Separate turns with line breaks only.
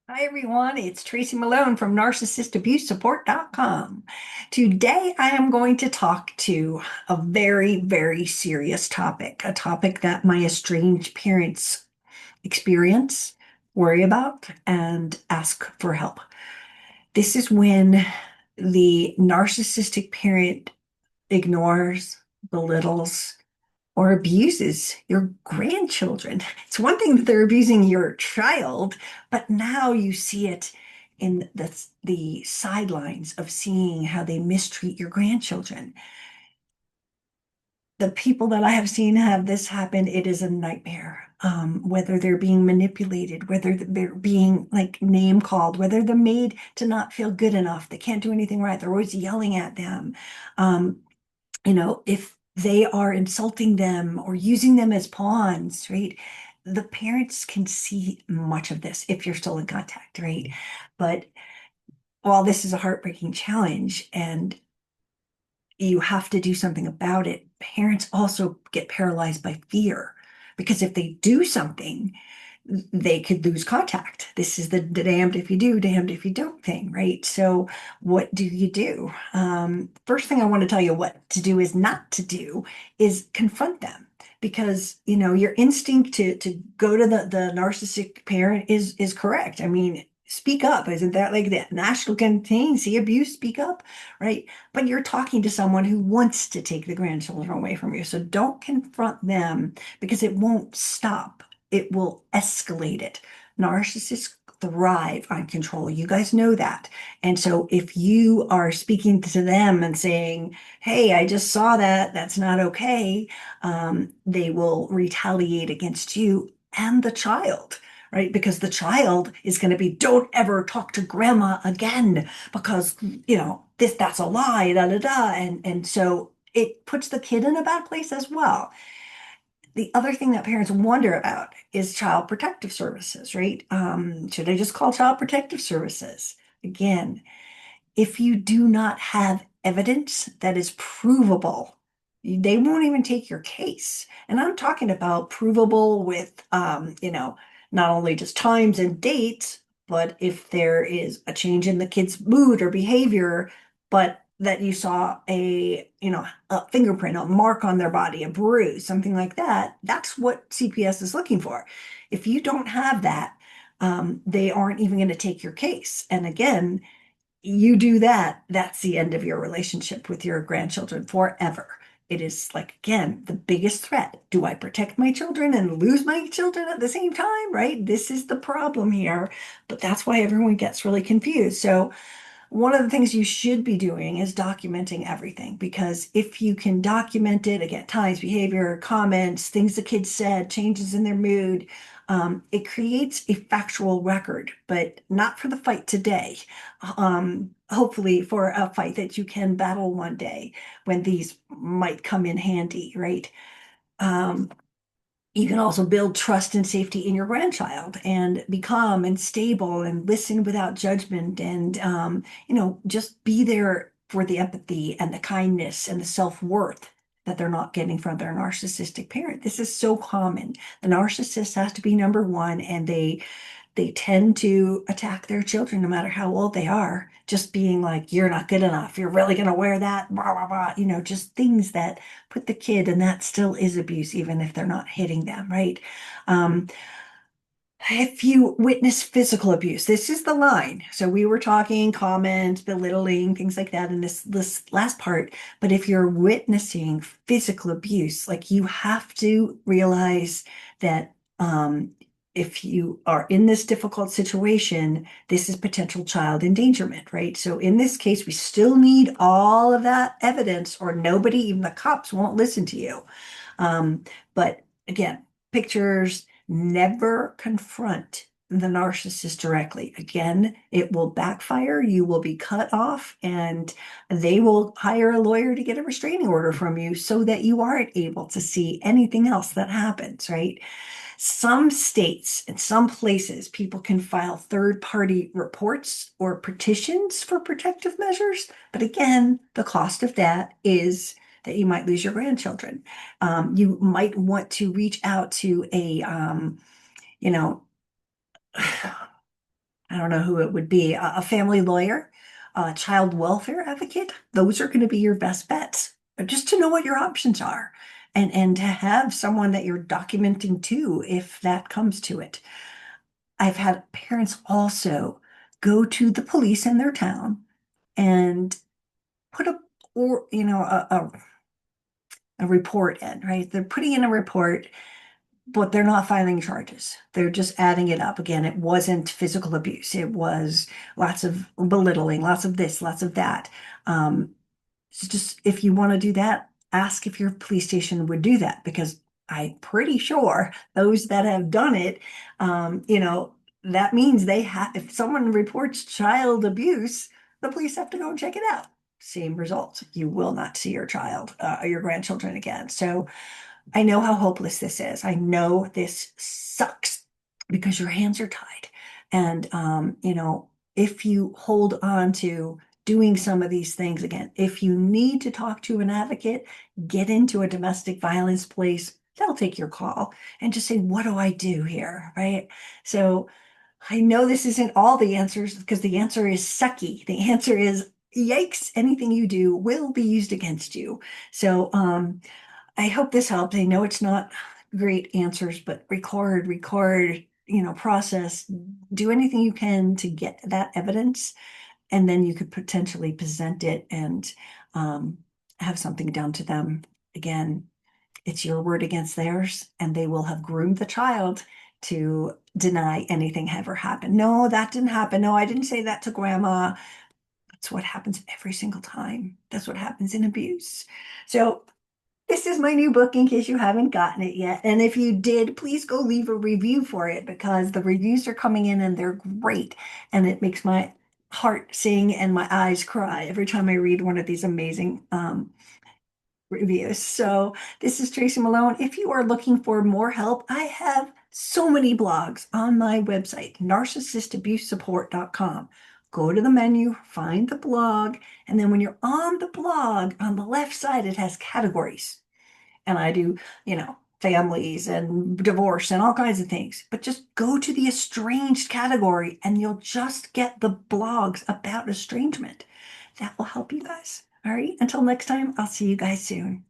Hi everyone, it's Tracy Malone from narcissistabusesupport.com. Today I am going to talk to a very, very serious topic, a topic that my estranged parents experience, worry about, and ask for help. This is when the narcissistic parent ignores, belittles, or abuses your grandchildren. It's one thing that they're abusing your child, but now you see it in the sidelines of seeing how they mistreat your grandchildren. The people that I have seen have this happen, it is a nightmare. Whether they're being manipulated, whether they're being like name called, whether they're made to not feel good enough, they can't do anything right, they're always yelling at them. Um, if they are insulting them or using them as pawns, right? The parents can see much of this if you're still in contact, right? But while this is a heartbreaking challenge and you have to do something about it, parents also get paralyzed by fear because if they do something, they could lose contact. This is the damned if you do, damned if you don't thing, right? So, what do you do? First thing I want to tell you what to do is not to do is confront them because your instinct to go to the narcissistic parent is correct. I mean, speak up. Isn't that like the national campaign? See abuse, speak up, right? But you're talking to someone who wants to take the grandchildren away from you. So don't confront them because it won't stop, it will escalate it. Narcissists thrive on control. You guys know that. And so if you are speaking to them and saying, hey, I just saw that, that's not okay, they will retaliate against you and the child. Right? Because the child is going to be, don't ever talk to grandma again because, that's a lie, da da da. And so it puts the kid in a bad place as well. The other thing that parents wonder about is child protective services, right? Should I just call child protective services? Again, if you do not have evidence that is provable, they won't even take your case. And I'm talking about provable with, not only just times and dates, but if there is a change in the kid's mood or behavior, but that you saw a fingerprint, a mark on their body, a bruise, something like that, that's what CPS is looking for. If you don't have that, they aren't even going to take your case. And again, you do that, that's the end of your relationship with your grandchildren forever. It is like, again, the biggest threat. Do I protect my children and lose my children at the same time? Right? This is the problem here. But that's why everyone gets really confused. So, one of the things you should be doing is documenting everything because if you can document it, again, times, behavior, comments, things the kids said, changes in their mood, it creates a factual record, but not for the fight today. Hopefully, for a fight that you can battle one day when these might come in handy, right? Um, you can also build trust and safety in your grandchild and be calm and stable and listen without judgment and just be there for the empathy and the kindness and the self-worth that they're not getting from their narcissistic parent. This is so common. The narcissist has to be number one, and they tend to attack their children no matter how old they are, just being like, you're not good enough, you're really going to wear that, blah, blah, blah, just things that put the kid, and that still is abuse, even if they're not hitting them, right? Um, if you witness physical abuse, this is the line. So we were talking comments, belittling, things like that in this last part. But if you're witnessing physical abuse, like you have to realize that if you are in this difficult situation, this is potential child endangerment, right? So in this case, we still need all of that evidence, or nobody, even the cops, won't listen to you. Um, but again, pictures, never confront the narcissist directly. Again, it will backfire. You will be cut off, and they will hire a lawyer to get a restraining order from you so that you aren't able to see anything else that happens, right? Some states and some places, people can file third-party reports or petitions for protective measures. But again, the cost of that is that you might lose your grandchildren. You might want to reach out to a, you know, I don't know who it would be, a family lawyer, a child welfare advocate. Those are going to be your best bets, just to know what your options are and to have someone that you're documenting to if that comes to it. I've had parents also go to the police in their town and put a or a report in, right? They're putting in a report, but they're not filing charges. They're just adding it up. Again, it wasn't physical abuse. It was lots of belittling, lots of this, lots of that. So just if you want to do that, ask if your police station would do that because I'm pretty sure those that have done it, that means they have, if someone reports child abuse, the police have to go and check it out. Same results. You will not see your child, your grandchildren again. So I know how hopeless this is. I know this sucks because your hands are tied. And, if you hold on to doing some of these things again, if you need to talk to an advocate, get into a domestic violence place, they'll take your call and just say, what do I do here? Right. So I know this isn't all the answers because the answer is sucky. The answer is yikes, anything you do will be used against you. So, I hope this helped. I know it's not great answers, but record, process, do anything you can to get that evidence, and then you could potentially present it and um, have something done to them. Again, it's your word against theirs, and they will have groomed the child to deny anything ever happened. No, that didn't happen. No, I didn't say that to grandma. That's what happens every single time. That's what happens in abuse. So this is my new book in case you haven't gotten it yet. And if you did, please go leave a review for it because the reviews are coming in and they're great. And it makes my heart sing and my eyes cry every time I read one of these amazing reviews. So this is Tracy Malone. If you are looking for more help, I have so many blogs on my website, narcissistabusesupport.com. Go to the menu, find the blog, and then when you're on the blog, on the left side, it has categories and I do, families and divorce and all kinds of things. But just go to the estranged category and you'll just get the blogs about estrangement. That will help you guys. All right. Until next time, I'll see you guys soon.